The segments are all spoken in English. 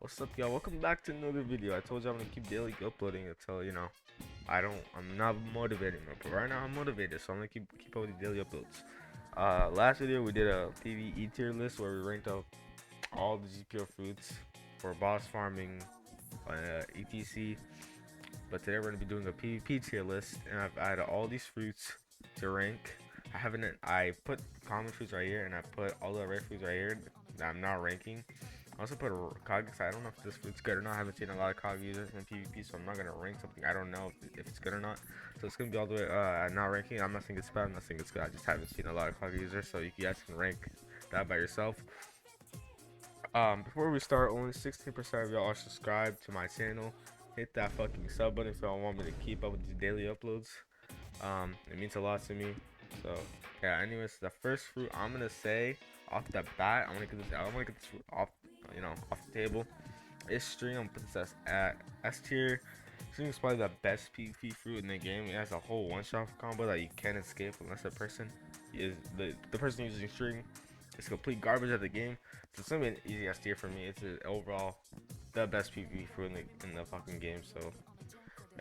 What's up, y'all? Welcome back to another video. I told you I'm gonna keep daily uploading until I'm not motivated anymore. But right now I'm motivated, so I'm gonna keep up with the daily uploads. Last video we did a PvE tier list where we ranked up all the GPO fruits for boss farming, etc. But today we're gonna be doing a PvP tier list, and I've added all these fruits to rank. I put common fruits right here, and I put all the rare fruits right here that I'm not ranking. I also put a cog because I don't know if this fruit's good or not. I haven't seen a lot of cog users in PvP, so I'm not gonna rank something I don't know if it's good or not. So it's gonna be all the way not ranking. I'm not saying it's bad. I'm not saying it's good. I just haven't seen a lot of cog users, so you guys can rank that by yourself. Before we start, only 16% of y'all are subscribed to my channel. Hit that fucking sub button if y'all want me to keep up with these daily uploads. It means a lot to me. So yeah. Anyways, the first fruit I'm gonna say off the bat, I want to get this fruit off, off the table. It's string. I'm gonna put this at S tier. String is probably the best PvP fruit in the game. It has a whole one-shot combo that you can't escape unless the person using string is complete garbage at the game. So it's gonna be an easy S tier for me. It's overall the best PvP fruit in the fucking game. So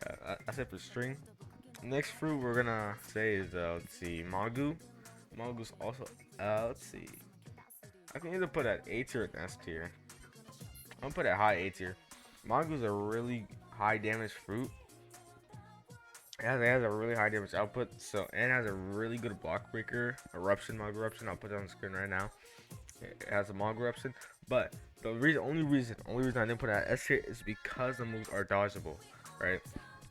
yeah, that's it for string. Next fruit we're gonna say is let's see, Magu. Magu's also let's see. I can either put at A tier or S tier. I'm gonna put it high A tier. Magu's a really high damage fruit. It has a really high damage output, so and it has a really good block breaker. Magu eruption. I'll put it on the screen right now. It has a Magu eruption, but the only reason I didn't put it at S tier is because the moves are dodgeable, right?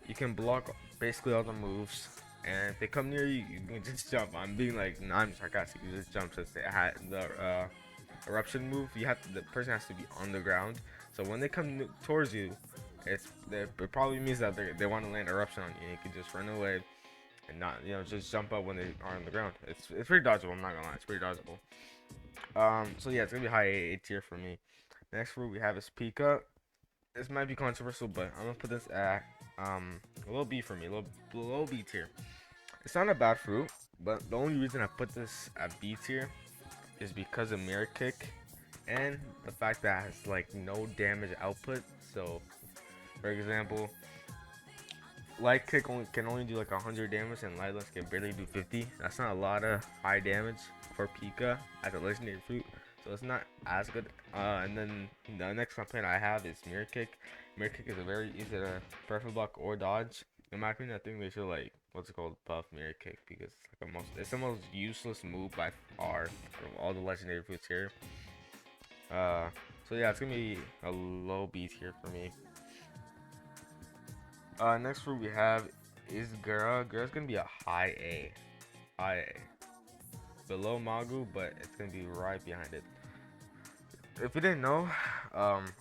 You can block basically all the moves, and if they come near you, you can just jump. I'm sarcastic. You just jump since they had the eruption move. The person has to be on the ground. So when they come towards you, it probably means that they want to land eruption on you. You can just run away and not just jump up when they are on the ground. It's pretty dodgeable. I'm not gonna lie, it's pretty dodgeable. So yeah, it's gonna be high A tier for me. Next fruit we have is Pika. This might be controversial, but I'm gonna put this at a little B for me, a low B tier. It's not a bad fruit, but the only reason I put this at B tier is because of Mera kick and the fact that it has like no damage output. So for example, light kick can only do like 100 damage, and light lance can barely do 50. That's not a lot of high damage for Pika as a legendary fruit, so it's not as good. And then the next complaint I have is Mirror Kick. Mirror Kick is a very easy to perfect block or dodge. In my opinion, I think they should buff Mirror Kick, because it's the most useless move by far from all the legendary fruits here. So yeah, it's gonna be a low B tier for me. Next fruit we have is Goro. Goro's gonna be a high A. High A. Below Magu, but it's gonna be right behind it. If you didn't know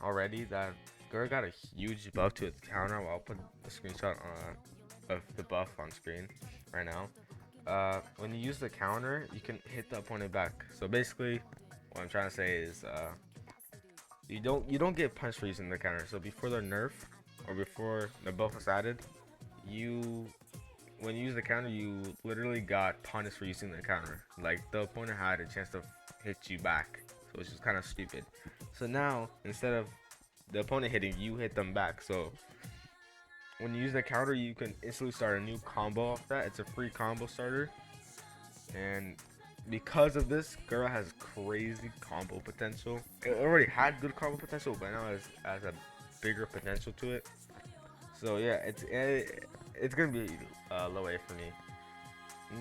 already, that Goro got a huge buff to its counter. Well, I'll put the screenshot of the buff on screen right now. When you use the counter, you can hit the opponent back. So basically, what I'm trying to say is you don't get punished for using the counter. So before the nerf or before the buff was added, when you use the counter, you literally got punished for using the counter. Like the opponent had a chance to hit you back, so it's just kind of stupid. So now instead of the opponent hitting you, hit them back. So when you use the counter, you can instantly start a new combo off that. It's a free combo starter, and because of this, Goro has crazy combo potential. It already had good combo potential, but now it has a bigger potential to it. So yeah, it's gonna be low A for me.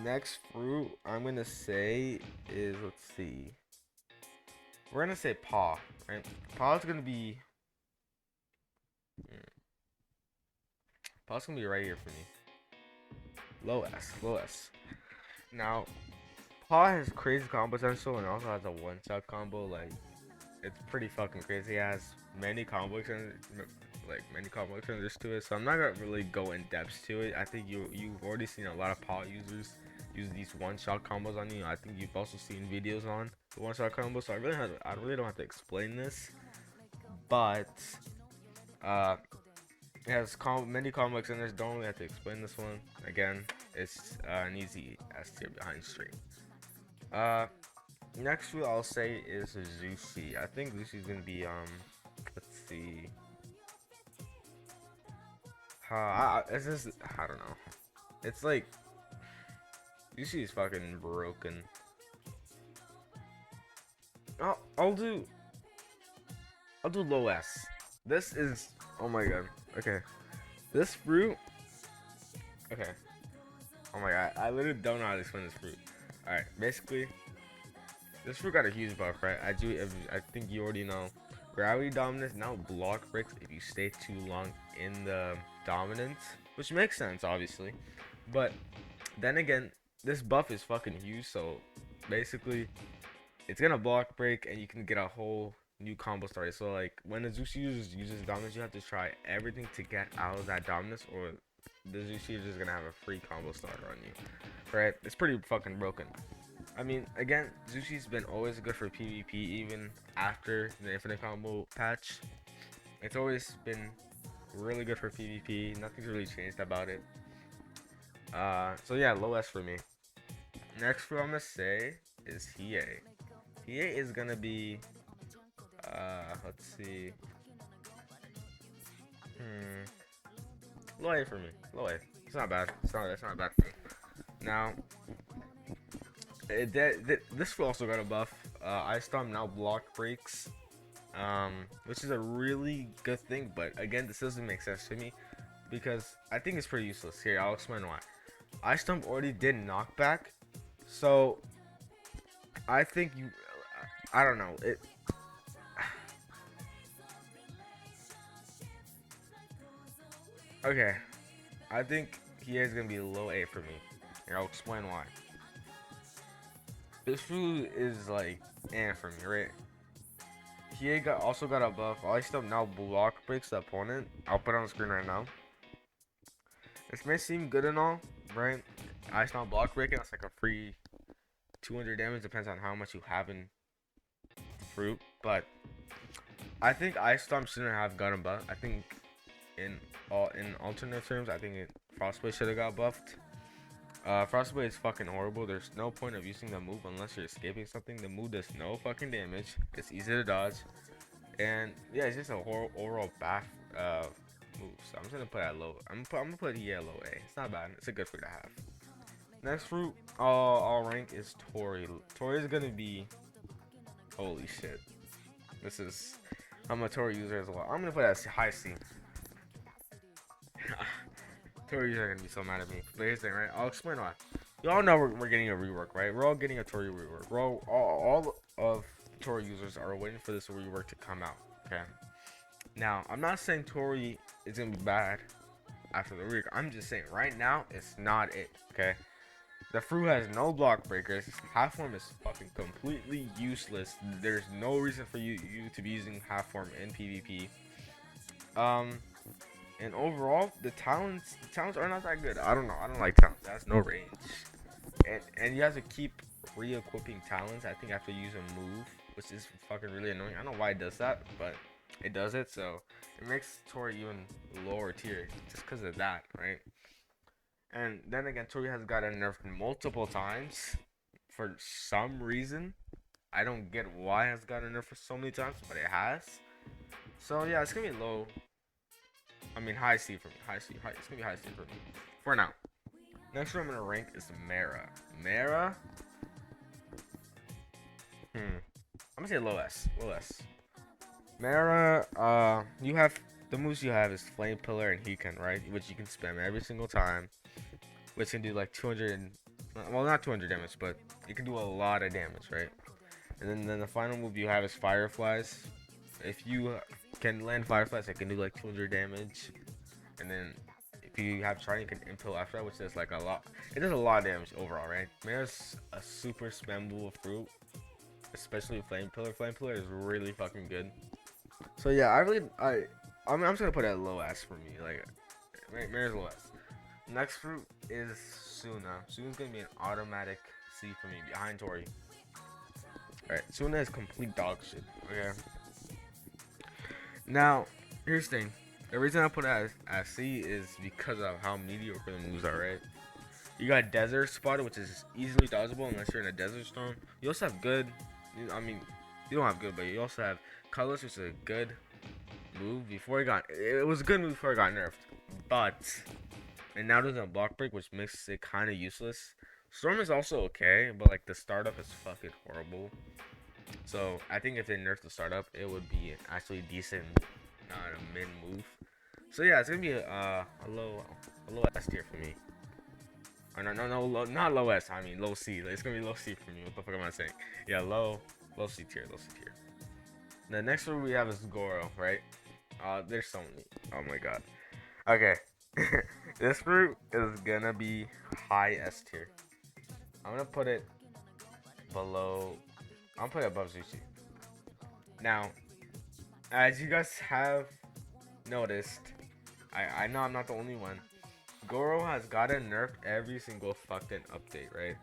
Next fruit I'm gonna say is, let's see, we're gonna say paw, right? Paw's gonna be right here for me. Low S. Now, paw has crazy combo potential and also has a one-shot combo. Like, it's pretty fucking crazy. It has many combo extenders to it. So I'm not gonna really go in depth to it. I think you've already seen a lot of paw users use these one-shot combos on you. I think you've also seen videos on the one-shot combos. So I really don't have to explain this. But it has many combo extenders. Don't really have to explain this one. Again, it's an easy S tier behind string. Next fruit I'll say is Zushi. I think Zushi's gonna be let's see. It's just, I don't know. It's like, Zushi is fucking broken. I'll do low S. This is, oh my god. Okay. This fruit, okay. Oh my god, I literally don't know how to explain this fruit. Alright, basically, this fruit got a huge buff, right? I think you already know. Gravity dominance now block breaks if you stay too long in the dominance, which makes sense, obviously. But then again, this buff is fucking huge, so basically, it's gonna block break, and you can get a whole new combo started. So like when the Zushi uses dominance, you have to try everything to get out of that dominance, or the Zushi is just gonna have a free combo starter on you. Right? It's pretty fucking broken. I mean, again, Zushi's been always good for PvP, even after the infinite combo patch. It's always been really good for PvP. Nothing's really changed about it. So yeah, low S for me. Next fruit I'm gonna say is Hea. Hea is gonna be, let's see. Low A for me. Low A. It's not bad. It's not bad for me. Now, this fruit also got a buff. Ice Storm now block breaks, which is a really good thing. But again, this doesn't make sense to me because I think it's pretty useless. Here, I'll explain why. Ice Storm already did knockback, so I think I don't know it. Okay, I think he is gonna be low A for me, and I'll explain why. This food is like for me, right? He also got a buff. Ice Storm now block breaks the opponent. I'll put it on the screen right now. This may seem good and all, right? Ice Storm block breaking, that's like a free 200 damage. Depends on how much you have in fruit, but I think Ice Storm shouldn't have gotten buffed. I think in alternate terms, I think Frostblade should have got buffed. Frostblade is fucking horrible. There's no point of using the move unless you're escaping something. The move does no fucking damage. It's easy to dodge, and yeah, it's just a overall bad move. So I'm just gonna put it at low. I'm gonna put low A. It's not bad. It's a good fruit to have. Next fruit, I'll rank is Tori. Tori is gonna be, holy shit. I'm a Tori user as well. I'm gonna put it at high C. Tori users are gonna be so mad at me. But here's the thing, right? I'll explain why. Y'all know we're getting a rework, right? We're all getting a Tori rework. All of Tori users are waiting for this rework to come out. Okay. Now, I'm not saying Tori is gonna be bad after the rework. I'm just saying right now it's not it. Okay. The fruit has no block breakers. Half form is fucking completely useless. There's no reason for you to be using half form in PvP. And overall, the talents are not that good. I don't know. I don't like talents. That's no range. And you have to keep re-equipping talents, I think, after you use a move, which is fucking really annoying. I don't know why it does that, but it does it. So it makes Tori even lower tier just because of that, right? And then again, Tori has gotten nerfed multiple times for some reason. I don't get why it has gotten nerfed for so many times, but it has. So yeah, it's gonna be low. I mean, high C for me. It's gonna be high C for me for now. Next one I'm gonna rank is Mera. Mera. I'm gonna say low S. Low S. Mera. You have the moves you have is Flame Pillar and Hekan, right? Which you can spam every single time. Which can do like 200. Well, not 200 damage, but it can do a lot of damage, right? And then the final move you have is Fireflies. If you can land Fireflies, it can do like 200 damage. And then if you have Trident, you can impale after that, which does like a lot. It does a lot of damage overall, right? Mera's a super spammable fruit, especially Flame Pillar. Flame Pillar is really fucking good. So yeah, I'm just gonna put it at low S for me. Like, Mera's low S. Next fruit is Suno. Suno's gonna be an automatic C for me behind Tori. Alright, Suno is complete dog shit. Okay. Now, here's the thing. The reason I put it as C is because of how mediocre the moves are, right? You got Desert Spotter, which is easily dodgeable unless you're in a Desert Storm. You also have good, I mean, you don't have good, but you also have Colorless, which is a good move before it was a good move before it got nerfed, but and now there's a block break which makes it kind of useless. Storm is also okay, but like the startup is fucking horrible. So I think if they nerf the startup, it would be actually decent, not a mid move. So yeah, it's gonna be a low S tier for me. Or not low S. I mean low C. It's gonna be low C for me. What the fuck am I saying? Yeah, low C tier, low C tier. The next one we have is Goro, right? There's so many. Oh my god. Okay, this fruit is gonna be high S tier. I'm gonna put it below. I'm gonna put it above Zushi. Now, as you guys have noticed, I know I'm not the only one. Goro has gotten nerfed every single fucking update, right?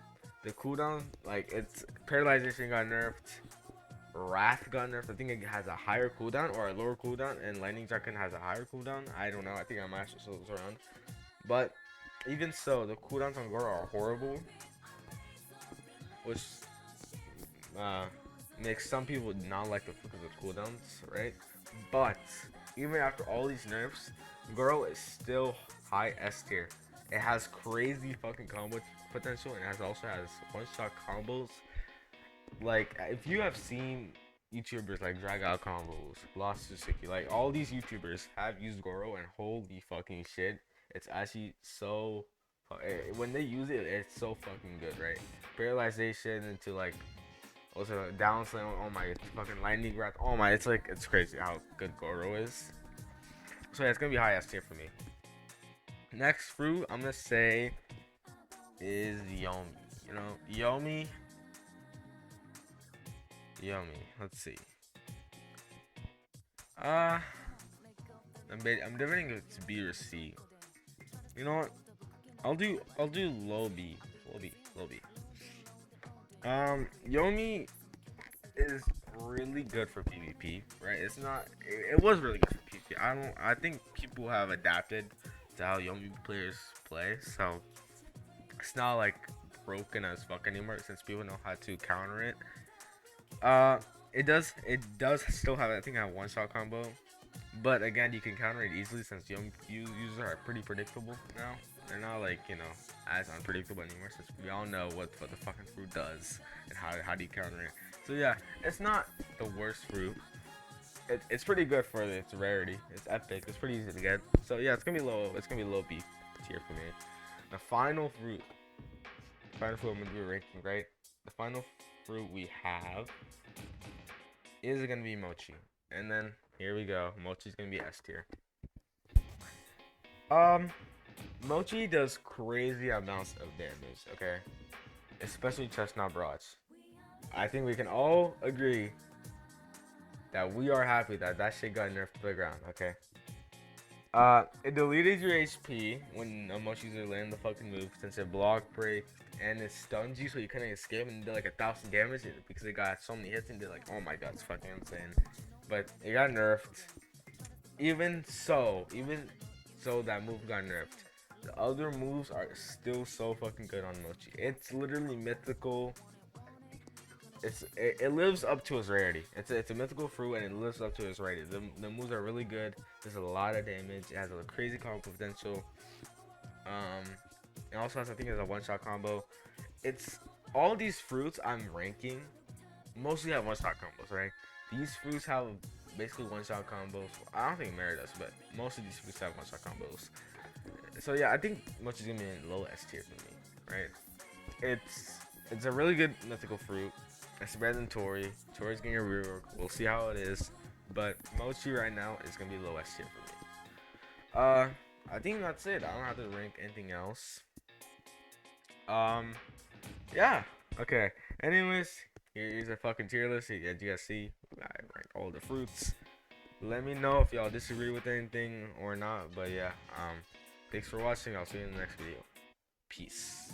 The cooldown, like its paralyzation got nerfed, Wrath got nerfed. I think it has a higher cooldown or a lower cooldown, and Lightning Dragon has a higher cooldown. I don't know. I think I might switch those around. But even so, the cooldowns on Goro are horrible, which makes some people not like the cooldowns, right? But even after all these nerfs, Goro is still high S tier. It has crazy fucking combo potential, and it also has one-shot combos. Like, if you have seen YouTubers like Drag Out Combos, Lost Sushi, like all these YouTubers have used Goro, and holy fucking shit, it's actually so. When they use it, it's so fucking good, right? Paralyzation into like also down slam. Oh my fucking lightning breath. Oh my, it's crazy how good Goro is. So yeah, it's gonna be high S tier for me. Next fruit I'm gonna say is Yomi. You know, Yomi. Let's see. I'm debating it to B or C. You know what? I'll do low B. Low B. Yomi is really good for PvP, right? It's not. It was really good for PvP. I think people have adapted to how Yomi players play, so it's not like broken as fuck anymore since people know how to counter it. It does still have, I think, a one-shot combo, but again, you can counter it easily since Yomi users are pretty predictable now. They're not like, you know, as unpredictable anymore since we all know what the fucking fruit does and how do you counter it. So yeah, it's not the worst fruit. It's pretty good for its rarity. It's epic. It's pretty easy to get. So yeah, it's gonna be low. It's gonna be low B tier for me. The final fruit. I'm gonna do a ranking, right? The final fruit we have is gonna be Mochi, and then here we go. Mochi's gonna be S tier. Mochi does crazy amounts of damage, okay? Especially Chestnut Barrage. I think we can all agree that we are happy that shit got nerfed to the ground, okay? It deleted your HP when a Mochi user landed the fucking move since it block break and it stuns you so you couldn't escape and did like 1,000 damage because it got so many hits and did like, oh my god, it's fucking insane. But it got nerfed. Even so that move got nerfed. The other moves are still so fucking good on Mochi. It's literally mythical. It lives up to its rarity. It's a mythical fruit and it lives up to its rarity. The moves are really good. There's a lot of damage. It has a crazy combo potential. It also has, I think, it's a one-shot combo. It's all these fruits I'm ranking mostly have one-shot combos, right? These fruits have basically one-shot combos. I don't think Mera does, but most of these fruits have one-shot combos. So yeah, I think Mochi's gonna be in low S tier for me, right? It's a really good mythical fruit. It's better than Tori. Tori's getting a rework. We'll see how it is. But Mochi right now is gonna be low S tier for me. I think that's it. I don't have to rank anything else. Yeah. Okay. Anyways, here's a fucking tier list. As you guys see, I rank all the fruits. Let me know if y'all disagree with anything or not. But yeah, thanks for watching. I'll see you in the next video. Peace.